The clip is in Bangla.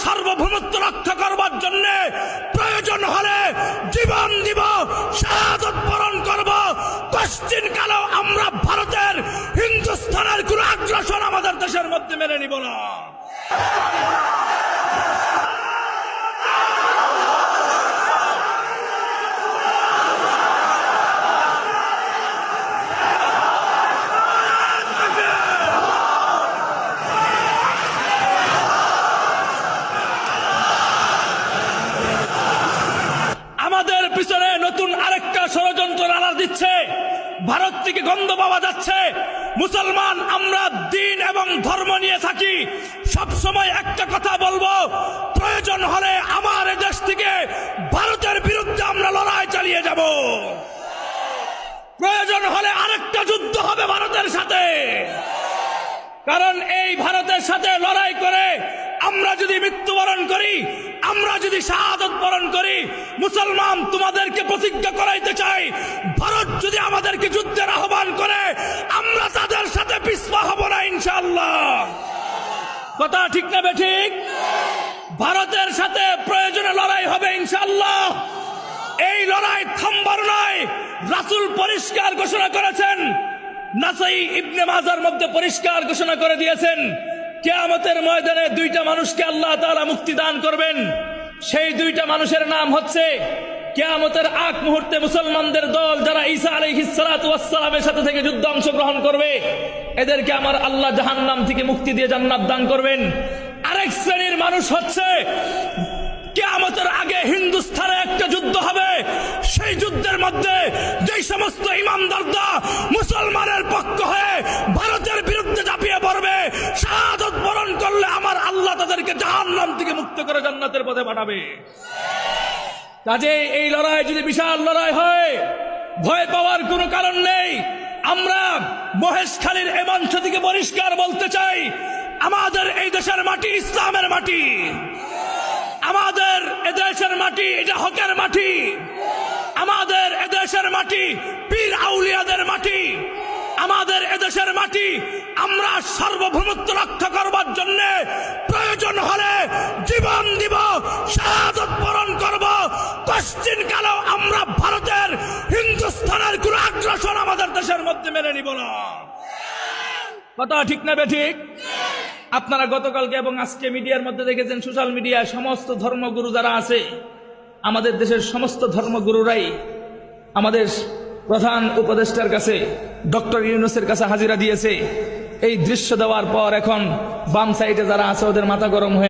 সার্বভৌমত্ব রক্ষা করবার জন্য প্রয়োজন হলে জীবন দিব, শাহাদাত বরণ করব। পশ্চিম কালেও আমরা ভারতের, হিন্দুস্তানের কোন আগ্রাসন আমাদের দেশের মধ্যে মেনে নিব না। আমাদের পিছনে নতুন আরেকটা ষড়যন্ত্র নাড়া দিচ্ছে। ভারত থেকে গন্ধ পাওয়া যাচ্ছে। মুসলমান আমরা দিন এবং ধর্ম নিয়ে থাকি। সব সময় একটা কথা বলবো, প্রয়োজন হলে আমার দেশ থেকে ভারতের বিরুদ্ধে আমরা লড়াই চালিয়ে যাব। প্রয়োজন হলে আরেকটা যুদ্ধ হবে ভারতের সাথে। কারণ এই ভারতের সাথে লড়াই করে আমরা যদি মৃত্যুবরণ করি, আমরা যদি শাহাদাত বরণ করি, মুসলমান তোমাদেরকে প্রতিজ্ঞা করাইতে চাই, ভারত যদি আমাদেরকে যুদ্ধের আহ্বান করে আমরা তাদের সাথে পিছপা হব না ইনশাআল্লাহ। কথা ঠিক না বেঠিক? ভারতের সাথে প্রয়োজনে লড়াই হবে ইনশাআল্লাহ। এই লড়াই থামবার নয়। রাসূল পরিষ্কার ঘোষণা করেছেন, নাসাই ইবনে মাজার মধ্যে পরিষ্কার ঘোষণা করে দিয়েছেন, কিয়ামতের ময়দানে দুইটা মানুষকে আল্লাহ তাআলা মুক্তি দান করবেন। সেই দুইটা মানুষের নাম হচ্ছে, কিয়ামতের আগ মুহূর্তে মুসলমানদের দল যারা ঈসা আলাইহিস সালাতু ওয়াস সালামের সাথে থেকে যুদ্ধে অংশগ্রহণ করবে, এদেরকে আমার আল্লাহ জাহান্নাম থেকে মুক্তি দিয়ে জান্নাত দান করবেন। আরেক শ্রেণীর মানুষ হচ্ছে, কিয়ামতের আগে হিন্দুস্তানে একটা যুদ্ধ হবে। সেই যুদ্ধের মধ্যে যে সমস্ত ইমানদাররা মুসলমানের পক্ষ হয়ে ভারতের বিরুদ্ধে ঝাঁপিয়ে পড়বে, শাহাদাত বরণ করলে আমার আল্লাহ তাদেরকে জাহান্নাম থেকে মুক্ত করে জান্নাতের পথে পাঠাবে। কাজেই এই লড়াই যদি বিশাল লড়াই হয়, ভয় পাওয়ার কোনো কারণ নেই। আমরা মহেশখালীর এই মঞ্চ থেকে পরিষ্কার বলতে চাই, আমাদের এই দেশের মাটি ইসলামের মাটি। আমাদের এদেশের মাটি এটা হকের মাটি। আমাদের এদেশের মাটি পীর আউলিয়াদের মাটি। আমাদের এদেশের মাটি আমরা সার্বভৌমত্ব রক্ষা করবার জন্য প্রয়োজন হলে জীবন দিব, শাহাদাত বরণ করব। পশ্চিম কালেও আমরা ভারতের, হিন্দুস্তানের কোন আগ্রাসন আমাদের দেশের মধ্যে মেনে নিব না। কথা ঠিক না বেঠিক? আপনারা গতকালকে এবং আজকে মিডিয়ার মধ্যে দেখেছেন, সোশ্যাল মিডিয়ায় সমস্ত ধর্মগুরু যারা আছে, আমাদের দেশের সমস্ত ধর্মগুরুরাই আমাদের প্রধান উপদেষ্টার কাছে, ডক্টর ইউনূসের কাছে হাজিরা দিয়েছে। এই দৃশ্য দেওয়ার পর এখন বাম সাইডে যারা আছে ওদের মাথা গরম হয়ে